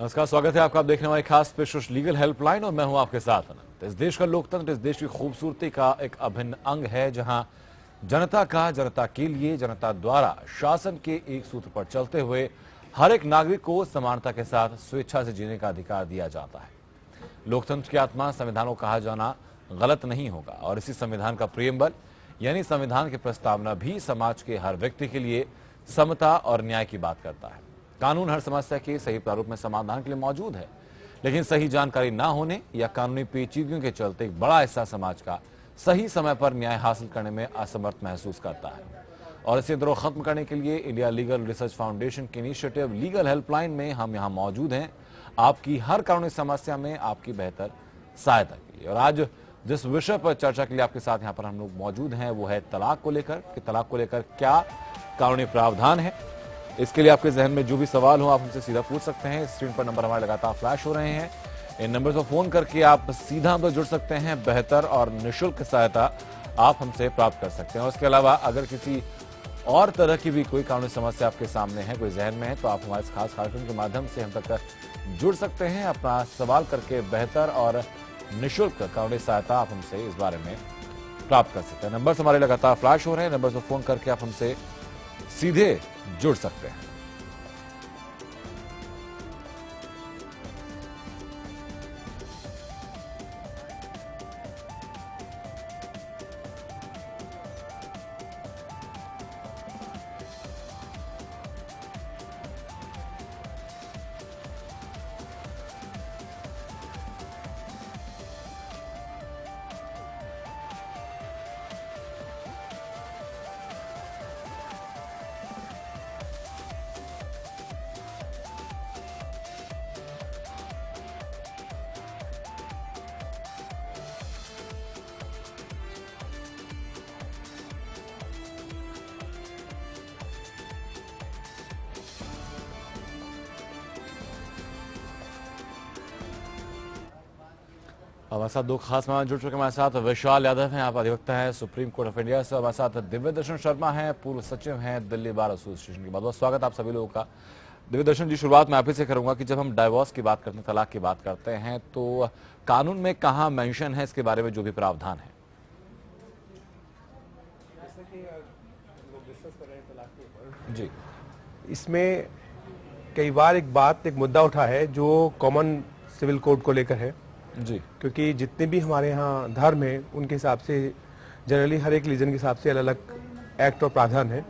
नमस्कार, स्वागत है आपका। आप देखने वाले खास पेशकश लीगल हेल्पलाइन और मैं हूं आपके साथ अनंत। इस देश का लोकतंत्र इस देश की खूबसूरती का एक अभिन्न अंग है, जहां जनता का जनता के लिए जनता द्वारा शासन के एक सूत्र पर चलते हुए हर एक नागरिक को समानता के साथ स्वेच्छा से जीने का अधिकार दिया जाता है। लोकतंत्र की आत्मा संविधान को कहा जाना गलत नहीं होगा और इसी संविधान का प्रियम्बल यानी संविधान की प्रस्तावना भी समाज के हर व्यक्ति के लिए समता और न्याय की बात करता है। कानून हर समस्या के सही प्रारूप में समाधान के लिए मौजूद है, लेकिन सही जानकारी ना होने या कानूनी पेचीदगियों के चलते एक बड़ा हिस्सा समाज का सही समय पर न्याय हासिल करने में असमर्थ महसूस करता है। और इसे द्रोह खत्म करने के लिए इंडिया लीगल रिसर्च फाउंडेशन की इनिशिएटिव लीगल हेल्पलाइन में हम यहाँ मौजूद हैं, आपकी हर कानूनी समस्या में आपकी बेहतर सहायता के लिए। और आज जिस विषय पर चर्चा के लिए आपके साथ यहाँ पर हम लोग मौजूद हैं वो है तलाक को लेकर कि तलाक को लेकर क्या कानूनी प्रावधान है। इसके लिए आपके जहन में जो भी सवाल हो आप हमसे सीधा पूछ सकते हैं। स्क्रीन पर नंबर हमारे लगातार फ्लैश हो रहे हैं, इन नंबर पर फोन करके आप सीधा हमसे जुड़ सकते हैं। बेहतर और निःशुल्क सहायता आप हमसे प्राप्त कर सकते हैं। और इसके अलावा अगर किसी और तरह की भी कोई कानूनी समस्या आपके सामने है, कोई जहन में है, तो आप हमारे खास कार्यक्रम के माध्यम से हम तक जुड़ सकते हैं। अपना सवाल करके बेहतर और निःशुल्क कानूनी सहायता आप हमसे इस बारे में प्राप्त कर सकते हैं। नंबर हमारे लगातार फ्लैश हो रहे हैं, नंबर पर फोन करके आप हमसे सीधे जुड़ सकते हैं। हमारे साथ दो खास मेहमान जुड़ चुके हैं। हमारे साथ विशाल यादव हैं, आप अधिवक्ता हैं सुप्रीम कोर्ट ऑफ इंडिया से। हमारे साथ दिव्य दर्शन शर्मा हैं, पूर्व सचिव हैं दिल्ली बार एसोसिएशन के। बहुत बहुत स्वागत आप सभी लोगों का। दिव्य दर्शन जी, शुरुआत मैं आप ही से करूंगा कि जब हम डाइवोर्स की बात करते हैं, तलाक की बात करते हैं, तो कानून में कहाँ मेंशन है इसके बारे में जो भी प्रावधान है? जी, इसमें कई बार एक मुद्दा उठा है जो कॉमन सिविल कोड को लेकर है जी, क्योंकि जितने भी हमारे यहाँ धर्म है उनके हिसाब से जनरली हर एक रिलीजन के हिसाब से अलग अलग एक्ट और प्रावधान है।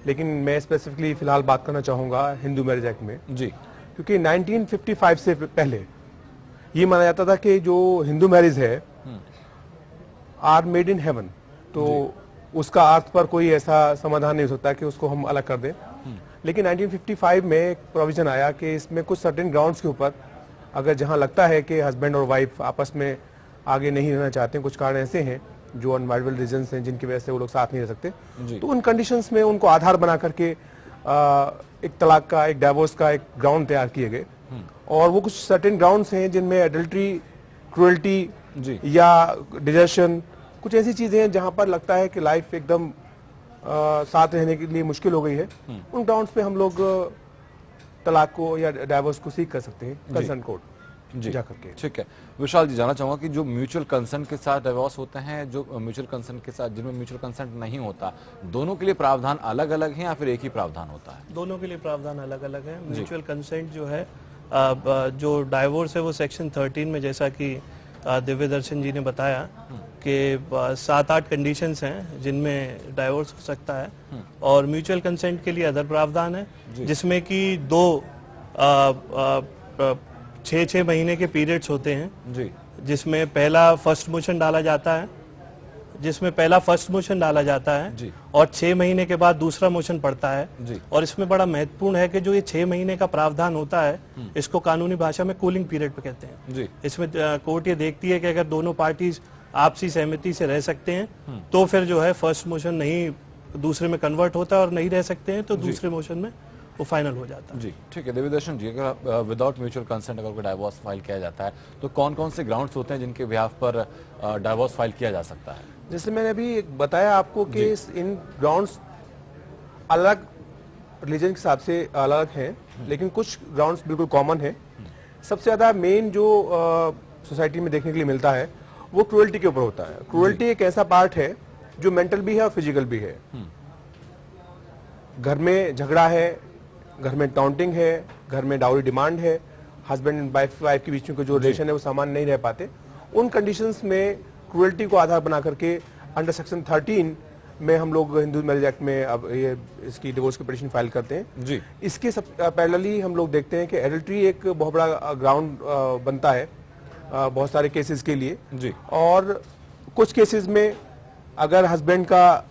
लेकिन मैं स्पेसिफिकली फिलहाल बात करना चाहूँगा हिंदू मैरिज एक्ट में जी, क्योंकि 1955 से पहले ये माना जाता था कि जो हिंदू मैरिज है आर मेड इन हेवन, तो उसका अर्थ पर कोई ऐसा समाधान नहीं हो सकता कि उसको हम अलग कर दें। लेकिन 1955 में एक प्रोविजन आया कि इसमें कुछ सर्टेन ग्राउंड्स के ऊपर अगर जहां लगता है कि हस्बैंड और वाइफ आपस में आगे नहीं रहना चाहते हैं, कुछ कारण ऐसे हैं जो अनवाइडेबल रीजंस हैं जिनकी वजह से वो लोग साथ नहीं रह सकते, तो उन कंडीशंस में उनको आधार बना करके एक तलाक का, एक डाइवोर्स का एक ग्राउंड तैयार किए गए। और वो कुछ सर्टेन ग्राउंड्स हैं जिनमें एडल्ट्री, क्रूएल्टी या डिजर्शन, कुछ ऐसी चीजें हैं जहां पर लगता है कि लाइफ एकदम साथ रहने के लिए मुश्किल हो गई है। उन ग्राउंड्स पे हम लोग तलाक को या डाइवोर्स को सीख कर सकते हैं कंसर्न कोर्ट जा करके। ठीक है विशाल जी, जानना चाहूंगा कि जो म्यूचुअल कंसेंट के साथ डिवोर्स होते हैं, जो म्यूचुअल कंसेंट के साथ जिनमें म्यूचुअल कंसेंट नहीं होता, दोनों के लिए प्रावधान अलग अलग हैं या फिर एक ही प्रावधान होता है? दोनों के लिए प्रावधान अलग अलग है। म्यूचुअल कंसेंट जो है, जो डाइवोर्स है वो सेक्शन 13 में, जैसा कि दिव्य दर्शन जी ने बताया कि 7-8 कंडीशंस हैं जिनमें डाइवोर्स हो सकता है। और म्यूचुअल कंसेंट के लिए अदर प्रावधान है जिसमें कि 6 महीने के पीरियड्स होते हैं जी, जिसमें पहला फर्स्ट मोशन डाला जाता है जी, और 6 महीने के बाद दूसरा मोशन पड़ता है जी। और इसमें बड़ा महत्वपूर्ण है कि जो ये 6 महीने का प्रावधान होता है इसको कानूनी भाषा में कूलिंग पीरियड पे कहते हैं जी। इसमें कोर्ट ये देखती है कि अगर दोनों पार्टीज आपसी सहमति से रह सकते हैं तो फिर जो है फर्स्ट मोशन नहीं दूसरे में कन्वर्ट होता है, और नहीं रह सकते हैं तो दूसरे मोशन में वो फाइनल हो जाता है जी। ठीक है देवी दर्शन जी, अगर विदाउट म्यूचुअल कंसेंट अगर कोई डाइवोर्स फाइल किया जाता है तो कौन कौन से ग्राउंड्स होते हैं जिनके बिहाफ पर डाइवोर्स फाइल किया जा सकता है? जैसे मैंने अभी बताया आपको कि इन ग्राउंड्स अलग रिलीजन के हिसाब से अलग हैं, लेकिन कुछ ग्राउंड्स बिल्कुल कॉमन है। सबसे ज्यादा मेन जो सोसाइटी में देखने के लिए मिलता है वो क्रूएल्टी के ऊपर होता है। क्रूएल्टी एक ऐसा पार्ट है जो मेंटल भी है और फिजिकल भी है। घर में झगड़ा है, घर में टाउंटिंग है, घर में डाउरी डिमांड है, हस्बैंड एंड वाइफ के बीच में जो रिलेशन है वो सामान्य नहीं रह पाते, उन कंडीशंस में क्रूएल्टी को आधार बना करके अंडर सेक्शन 13 में हम लोग हिंदू मैरिज एक्ट में अब ये इसकी डिवोर्स की पिटीशन फाइल करते हैं जी। इसके पैरेलली हम लोग देखते हैं कि एडल्ट्री एक बहुत बड़ा ग्राउंड बनता है बहुत सारे केसेस के लिए जी। और कुछ केसेस में अगर हस्बैंड का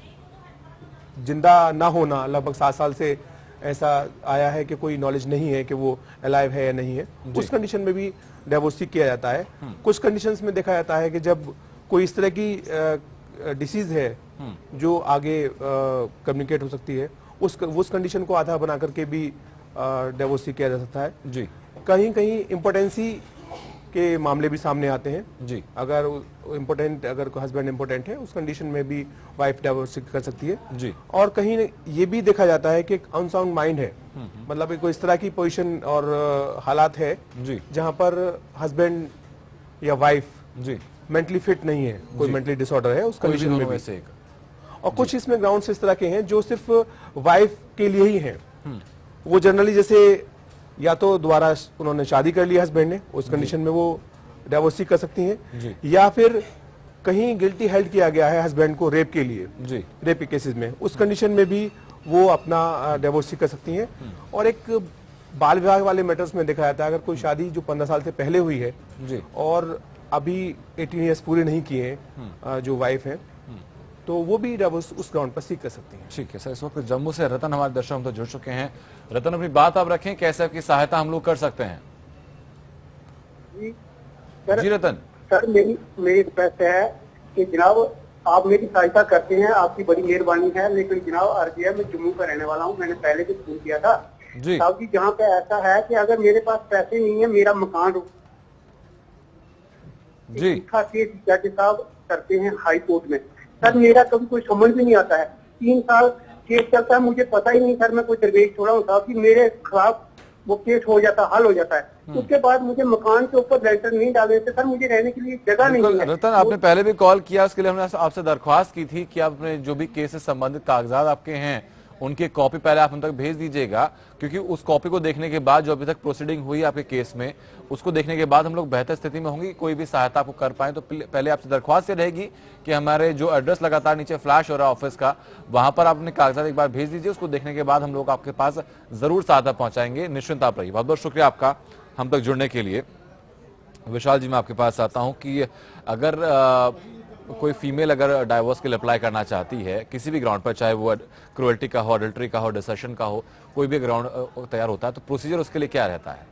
जिंदा ना होना, लगभग 7 साल से ऐसा आया है कि कोई नॉलेज नहीं है कि वो अलाइव है या नहीं है, उस कंडीशन में भी डिवोर्स किया जाता है। कुछ कंडीशंस में देखा जाता है कि जब कोई इस तरह की डिसीज है जो आगे कम्युनिकेट हो सकती है, उस कंडीशन को आधार बना करके भी डिवोर्स किया जा सकता है जी। कहीं कहीं इम्पोर्टेंसी के मामले भी सामने आते हैं जी। अगर हस्बैंड इम्पोर्टेंट है उस कंडीशन में भी वाइफ डिवोर्स कर सकती है जी। और कहीं ये भी देखा जाता है कि एक अनसाउंड माइंड है, मतलब कोई इस तरह की पोजीशन और हालात है जी जहां पर हस्बैंड या वाइफ जी मेंटली फिट नहीं है, कोई मेंटली डिसऑर्डर है उस कंडीशन में भी। और कुछ इसमें ग्राउंड्स इस तरह के हैं जो सिर्फ वाइफ के लिए ही हैं। वो जनरली जैसे या तो दोबारा उन्होंने शादी कर लिया हस्बैंड ने, उस कंडीशन में वो डिवोर्स कर सकती हैं, या फिर कहीं गिल्टी हेल्ड किया गया है हस्बैंड को रेप के लिए जी, रेप के केसेस में, उस कंडीशन में भी वो अपना डिवोर्स कर सकती हैं। और एक बाल विवाह वाले मैटर्स में देखा जाता है अगर कोई शादी जो 15 साल से पहले हुई है जी और अभी 18 ईयर्स पूरे नहीं किए हैं जो वाइफ है, तो वो भी डिवोर्स उस ग्राउंड पर सीख कर सकती हैं। ठीक है सर, इस वक्त जम्मू से रतन हमारे दर्शक हम तो जुड़ चुके हैं। रतन, अपनी बात आप रखें, कैसे आपकी सहायता हम लोग कर सकते हैं? जी रतन सर, मेरी रिक्वेस्ट है कि जनाब आप मेरी सहायता करते हैं, आपकी बड़ी मेहरबानी है। लेकिन जनाब अर्जी है, मैं जम्मू का रहने वाला हूँ, मैंने पहले भी फोन किया था साहब जी, जहाँ पे ऐसा है कि अगर मेरे पास पैसे नहीं है, मेरा मकान जी केस जज साहब करते हैं हाई कोर्ट में। सर मेरा कभी कोई समझ भी नहीं आता है, 3 साल केस चलता है, मुझे पता ही नहीं सर, मैं कोई दरवेश छोड़ा हूँ साहब कि मेरे खिलाफ वो केस हो जाता, हल हो जाता है। उसके बाद मुझे मकान के ऊपर लेंटर नहीं डाले थे सर, मुझे रहने के लिए जगह नहीं है। रतन, आपने पहले भी कॉल किया, उसके लिए हमने आपसे दरख्वास्त की थी कि आपने जो भी केस से संबंधित कागजात आपके हैं उनकी कॉपी पहले आप हम तक भेज दीजिएगा, क्योंकि उस कॉपी को देखने के बाद जो अभी तक प्रोसीडिंग हुई आपके केस में, उसको देखने के बाद हम लोग बेहतर स्थिति में होंगे, कोई भी सहायता आपको कर पाए। तो पहले आपसे दरख्वास्त ये रहेगी कि हमारे जो एड्रेस लगातार नीचे फ्लैश हो रहा है ऑफिस का, वहां पर आपने कागजात एक बार भेज दीजिए, उसको देखने के बाद हम लोग आपके पास जरूर सहायता पहुंचाएंगे। निश्चिंत आप रहिए। बहुत बहुत शुक्रिया आपका हम तक जुड़ने के लिए। विशाल जी, मैं आपके पास आता हूँ कि अगर कोई फीमेल अगर डाइवोर्स के लिए अप्लाई करना चाहती है किसी भी ग्राउंड पर, चाहे वो क्रूएल्टी का हो, अडल्ट्री का हो, डिसर्शन का हो, कोई भी ग्राउंड तैयार होता है, तो प्रोसीजर उसके लिए क्या रहता है?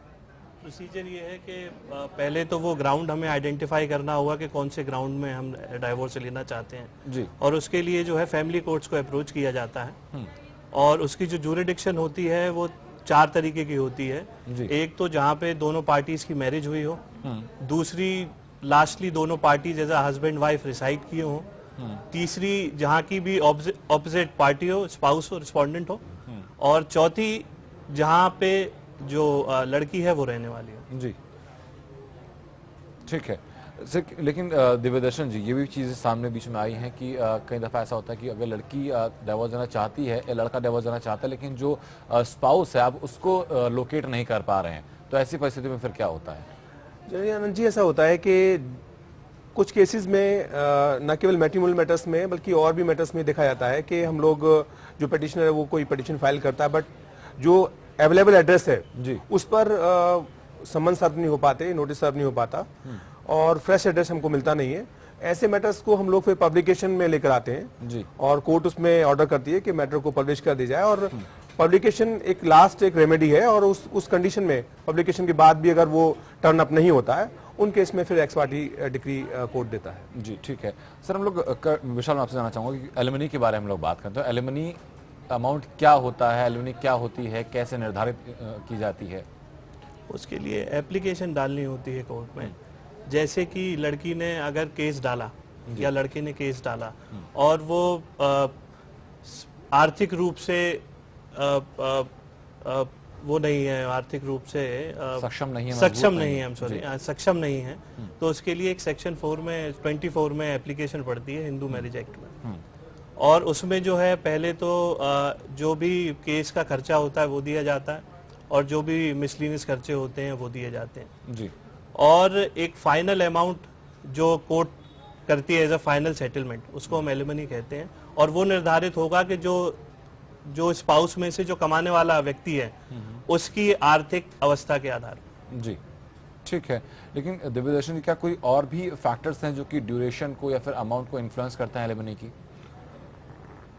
प्रोसीजर ये है कि पहले तो वो ग्राउंड हमें आइडेंटिफाई करना होगा कि कौन से ग्राउंड में हम डाइवोर्स लेना चाहते हैं जी। और उसके लिए जो है फैमिली कोर्ट्स को अप्रोच किया जाता है और उसकी जो ज्यूरिडिक्शन होती है वो 4 तरीके की होती है। एक तो जहाँ पे दोनों पार्टीज की मैरिज हुई हो, दूसरी लास्टली दोनों parties as husband wife reside किए हो, तीसरी जहाँ की भी ऑपोजिट पार्टी हो, स्पाउस हो, रिस्पोंडेंट हो, और चौथी जहाँ पे जो लड़की है वो रहने वाली हो जी। ठीक है सर, लेकिन दिव्यदर्शन जी, ये भी चीजें सामने बीच में आई हैं कि कई दफा ऐसा होता है कि अगर लड़की डिवोर्स देना चाहती है या लड़का डिवोर्स देना चाहता है, लेकिन जो स्पाउस है आप उसको लोकेट नहीं कर पा रहे हैं, तो ऐसी परिस्थिति में फिर क्या होता है? आनंद जी, ऐसा होता है कि कुछ केसेस में न केवल मैट्रिमोनियल मैटर्स में बल्कि और भी मैटर्स में देखा जाता है कि हम लोग जो पिटिशनर है वो कोई पिटिशन फाइल करता है, बट जो अवेलेबल एड्रेस है जी उस पर समन सर्व नहीं हो पाते, नोटिस सर्व नहीं हो पाता और फ्रेश एड्रेस हमको मिलता नहीं है। ऐसे मैटर्स को हम लोग फिर पब्लिकेशन में लेकर आते हैं जी, और कोर्ट उसमें ऑर्डर करती है कि मैटर को पब्लिश कर दी जाए। और पब्लिकेशन एक लास्ट एक रेमेडी है, और उस कंडीशन में पब्लिकेशन के बाद भी अगर वो टर्न अप नहीं होता है, उन केस में फिर एक्स पार्टी डिक्री कोर्ट देता है जी। ठीक है सर, हम लोग विशाल, मैं आपसे जानना चाहूंगा कि एलिमनी के बारे में हम लोग बात करते हैं। एलिमनी अमाउंट क्या होता है, एलिमनी क्या होती है, कैसे निर्धारित की जाती है? उसके लिए एप्लीकेशन डालनी होती है कोर्ट में। जैसे कि लड़की ने अगर केस डाला या लड़के ने केस डाला और वो आर्थिक रूप से वो नहीं है, आर्थिक रूप से सक्षम नहीं है, सक्षम मजबूत नहीं है, सॉरी सक्षम नहीं है, तो उसके लिए एक सेक्शन 4 में 24 में एप्लीकेशन पड़ती है हिंदू मैरिज एक्ट में, और उसमें जो है पहले तो जो भी केस का खर्चा होता है वो दिया जाता है, और जो भी मिसलिनियस खर्चे होते हैं वो दिए जाते हैं जी। और एक फाइनल अमाउंट जो कोर्ट करती है एज अ फाइनल सेटलमेंट, उसको हम एलिमनी कहते हैं, और वो निर्धारित होगा कि जो स्पाउस में से जो कमाने वाला व्यक्ति है उसकी आर्थिक अवस्था के आधार पर। जी ठीक है, लेकिन दिव्यदर्शन जी क्या कोई और भी फैक्टर्स हैं जो कि ड्यूरेशन को या फिर अमाउंट को इन्फ्लुएंस करते हैं एलिमनी की?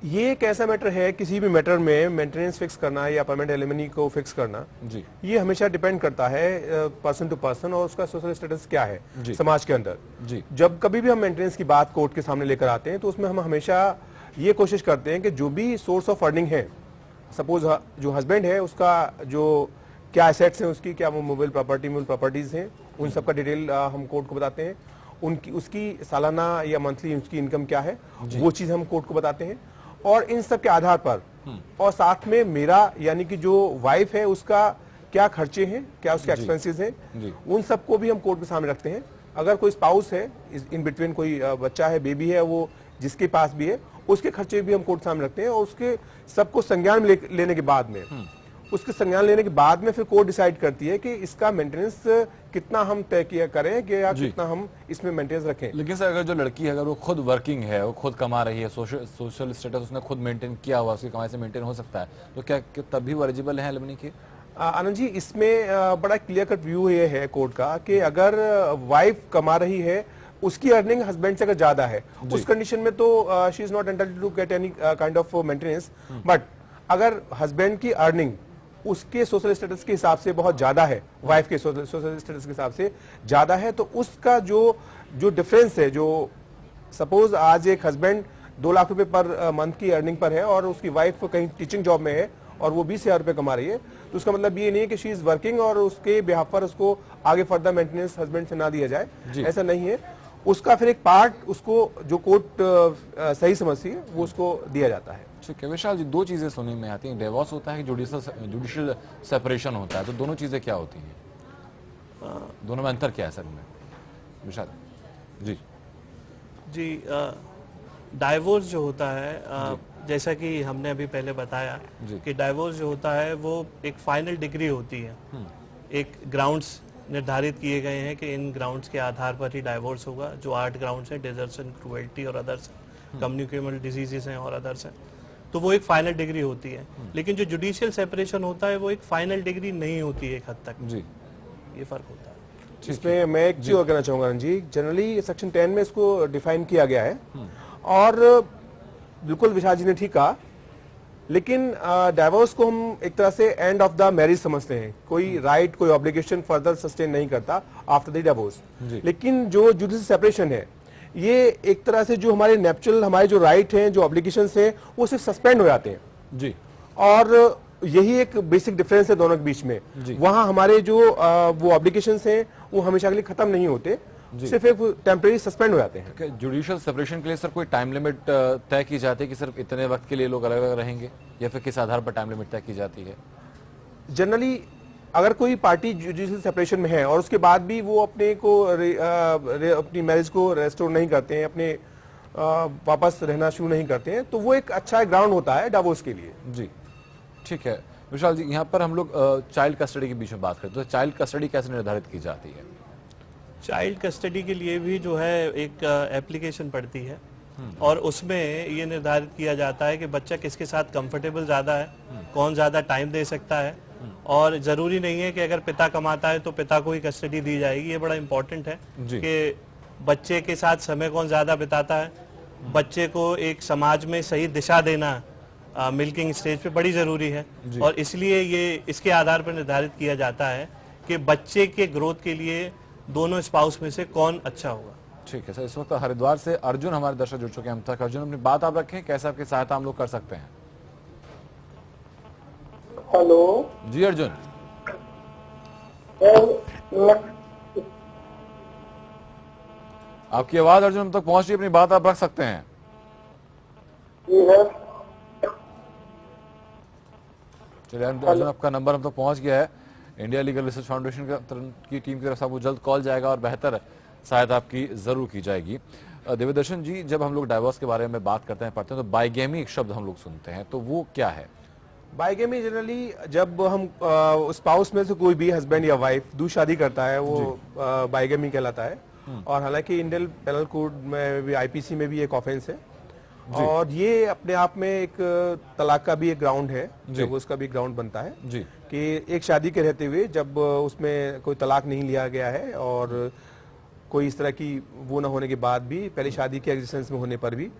ये एक ऐसा मैटर है, किसी भी मैटर में मेंटेनेंस फिक्स करना या परमानेंट एलिमनी को फिक्स करना जी, ये हमेशा डिपेंड करता है पर्सन टू पर्सन और उसका सोशल स्टेटस क्या है समाज के अंदर जी। जब कभी भी हम मेंटेनेंस की बात कोर्ट के सामने लेकर आते हैं तो उसमें हम हमेशा ये कोशिश करते हैं कि जो भी सोर्स ऑफ अर्निंग है, सपोज जो हस्बैंड है उसका जो क्या एसेट्स हैं, उसकी क्या वो मोबाइल प्रॉपर्टीज हैं, उन सब का डिटेल हम कोर्ट को बताते हैं, उनकी उसकी सालाना या मंथली उसकी इनकम क्या है वो चीज हम कोर्ट को बताते हैं, और इन सब के आधार पर और साथ में मेरा यानी कि जो वाइफ है उसका क्या खर्चे हैं, क्या उसके एक्सपेंसेस हैं, उन सबको भी हम कोर्ट के सामने रखते हैं। अगर कोई स्पाउस है, इन बिटवीन कोई बच्चा है, बेबी है, वो जिसके पास भी है, उसके खर्चे भी हम कोर्ट सामने रखते हैं, और उसके सबको संज्ञान में लेने के बाद में उसके संज्ञान लेने के बाद में फिर कोर्ट डिसाइड करती है कि इसका मेंटेनेंस कितना हम तय किया करें कि या कितना हम इसमें मेंटेनेंस रखें। लेकिन सर अगर जो लड़की है अगर वो खुद वर्किंग है, वो खुद कमा रही है, सोशल स्टेटस उसने खुद मेंटेन किया हुआ, उसकी कमाई से मेंटेन हो सकता है, तो क्या तब भी वो एलिजिबल है एलिमनी की? आनंद जी, इसमें बड़ा क्लियर कट व्यू ये है कोर्ट का कि अगर वाइफ कमा रही है, उसकी अर्निंग हस्बैंड से अगर ज्यादा है, उस कंडीशन में तो she is not entitled to get any kind of maintenance. But अगर हस्बैंड की अर्निंग उसके सोशल स्टेटस के हिसाब से बहुत ज्यादा है, वाइफ के सोशल स्टेटस के हिसाब से ज्यादा है, तो उसका जो डिफरेंस है, जो सपोज आज एक हस्बैंड 2 लाख रुपए पर मंथ की अर्निंग पर है और उसकी वाइफ कहीं टीचिंग जॉब में है और वो 20,000 रुपए कमा रही है, तो उसका मतलब ये नहीं है कि शी इज वर्किंग और उसके बिहाफ पर उसको आगे फर्दर मेंटेनेंस हस्बैंड से ना दिया जाए, ऐसा नहीं है। उसका फिर एक पार्ट उसको जो कोर्ट सही समझती है वो उसको दिया जाता है। ठीक है विशाल जी, 2 चीजें सुनने में आती हैं, डिवोर्स होता है कि जुडिशियल सेपरेशन होता है, तो दोनों चीजें क्या होती हैं, दोनों में अंतर क्या है सर में? विशाल जी। जी, डाइवोर्स जो होता है, जैसा कि हमने अभी पहले बताया कि डाइवोर्स जो होता है वो एक फाइनल डिग्री होती है, एक ग्राउंड्स निर्धारित किए गए हैं कि इन ग्राउंड्स के आधार पर ही डाइवोर्स होगा, जो 8 ग्राउंड्स हैं, डिजर्शन, क्रूएल्टी और अदर्स, कम्युनिकेबल डिजीजेस हैं और अदर्स हैं, तो वो एक फाइनल डिग्री होती है। लेकिन जो जुडिशियल सेपरेशन होता है वो एक फाइनल डिग्री नहीं होती है एक हद तक जी, ये फर्क होता है। इसमें मैं एक चीज और कहना चाहूंगा जी, जनरली सेक्शन 10 में इसको डिफाइन किया गया है और बिल्कुल विशाल जी ने ठीक कहा, लेकिन डाइवोर्स को हम एक तरह से एंड ऑफ द मैरिज समझते हैं, कोई राइट कोई ऑब्लिगेशन फर्दर सस्टेन नहीं करता आफ्टर द डिवोर्स। लेकिन जो जुडिशियल सेपरेशन है ये एक तरह से जो हमारे नेचुरल हमारे जो राइट हैं, जो ऑब्लिगेशंस हैं, वो सिर्फ सस्पेंड हो जाते हैं जी, और यही एक बेसिक डिफरेंस है दोनों के बीच में। वहां हमारे जो वो ऑब्लिगेशंस हैं वो हमेशा के लिए खत्म नहीं होते, सिर्फ एक टेम्परेरी सस्पेंड हो जाते हैं। जुडिशियल सेपरेशन के लिए सर कोई टाइम लिमिट तय की जाती है कि सिर्फ इतने वक्त के लिए लोग अलग अलग रहेंगे, या फिर किस आधार पर टाइम लिमिट तय की जाती है? जनरली अगर कोई पार्टी जुडिशियल सेपरेशन में है और उसके बाद भी वो अपने को अपनी मैरिज को रेस्टोर नहीं करते हैं, अपने वापस रहना शुरू नहीं करते हैं, तो वो एक अच्छा ग्राउंड होता है डिवोर्स के लिए जी। ठीक है विशाल जी, यहाँ पर हम लोग चाइल्ड कस्टडी के बीच में बात करते हैं, तो चाइल्ड कस्टडी कैसे निर्धारित की जाती है? चाइल्ड कस्टडी के लिए भी जो है एक एप्लीकेशन पड़ती है और उसमें ये निर्धारित किया जाता है कि बच्चा किसके साथ कंफर्टेबल ज्यादा है, कौन ज्यादा टाइम दे सकता है, और जरूरी नहीं है कि अगर पिता कमाता है तो पिता को ही कस्टडी दी जाएगी। ये बड़ा इंपॉर्टेंट है कि बच्चे के साथ समय कौन ज्यादा बिताता है, बच्चे को एक समाज में सही दिशा देना मिल्किंग स्टेज पे बड़ी जरूरी है, और इसलिए ये इसके आधार पर निर्धारित किया जाता है कि बच्चे के ग्रोथ के लिए दोनों स्पाउस में से कौन अच्छा होगा। ठीक है सर, इस वक्त हरिद्वार से अर्जुन हमारे दर्शक जुड़ चुके हैं हम तक। अर्जुन, अपनी बात आप रखें, कैसे आपकी सहायता हम लोग कर सकते हैं? हेलो जी अर्जुन। आपकी आवाज अर्जुन हम तक पहुंच रही है, अपनी बात आप रख सकते हैं। चलिए अर्जुन, आपका नंबर हम तक पहुंच गया है। इंडिया लीगल रिसर्च फाउंडेशन की टीम की तरफ से आपको जल्द कॉल जाएगा और बेहतर सहायता आपकी जरूर की जाएगी। देवदर्शन जी, जब हम लोग डाइवोर्स के बारे में बात करते हैं, पढ़ते हैं, तो बाइगेमी एक शब्द हम लोग सुनते हैं, तो वो क्या है? बाइगेमी जनरली जब हम स्पाउस में से कोई भी हस्बैंड या वाइफ दूसरी शादी करता है, वो बाइगेमी कहलाता है। और हालांकि इंडियन पेनल कोड में भी, आईपीसी में भी एक ऑफेंस है, और ये अपने आप में एक तलाक का भी एक ग्राउंड है, जब उसका भी ग्राउंड बनता है जी। कि एक शादी के रहते हुए जब उसमें कोई तलाक नहीं लिया गया है और कोई इस तरह की वो ना होने के बाद भी, पहले शादी के एग्जिस्टेंस में होने पर भी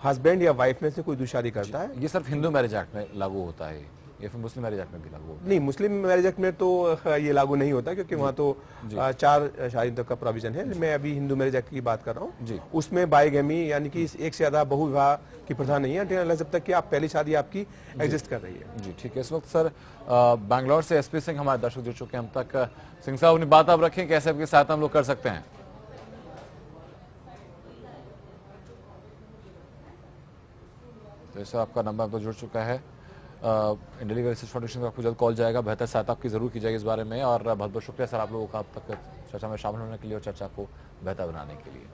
हस्बैंड या वाइफ में से कोई दूसरी शादी करता है। ये सिर्फ हिंदू मैरिज एक्ट में लागू होता है या फिर मुस्लिम मैरिज एक्ट में भी लागू होता है? नहीं, मुस्लिम मैरिज एक्ट में तो ये लागू नहीं होता, क्योंकि वहाँ तो 4 शादी तक का प्रोविजन है। मैं अभी हिंदू मैरिज एक्ट की बात कर रहा हूँ। उसमें बाइगेमी यानी कि एक से ज्यादा बहुविवाह की प्रथा नहीं है, जब तक कि आप पहली शादी आपकी एग्जिस्ट कर रही है। जी ठीक है। इस वक्त सर बैंगलोर से एसपी सिंह हमारे दर्शक जुड़ चुके हैं हम तक। सिंह साहब, अपनी बात आप रखें, कैसे आपकी सहायता हम लोग कर सकते हैं? तो इससे आपका नंबर तो जुड़ चुका है। इंडिया लीगल रिसर्च फाउंडेशन का आपको जल्द कॉल जाएगा, बेहतर सहायता आपकी जरूर की जाएगी इस बारे में। और बहुत बहुत शुक्रिया सर आप लोगों का अब तक चर्चा में शामिल होने के लिए और चर्चा को बेहतर बनाने के लिए।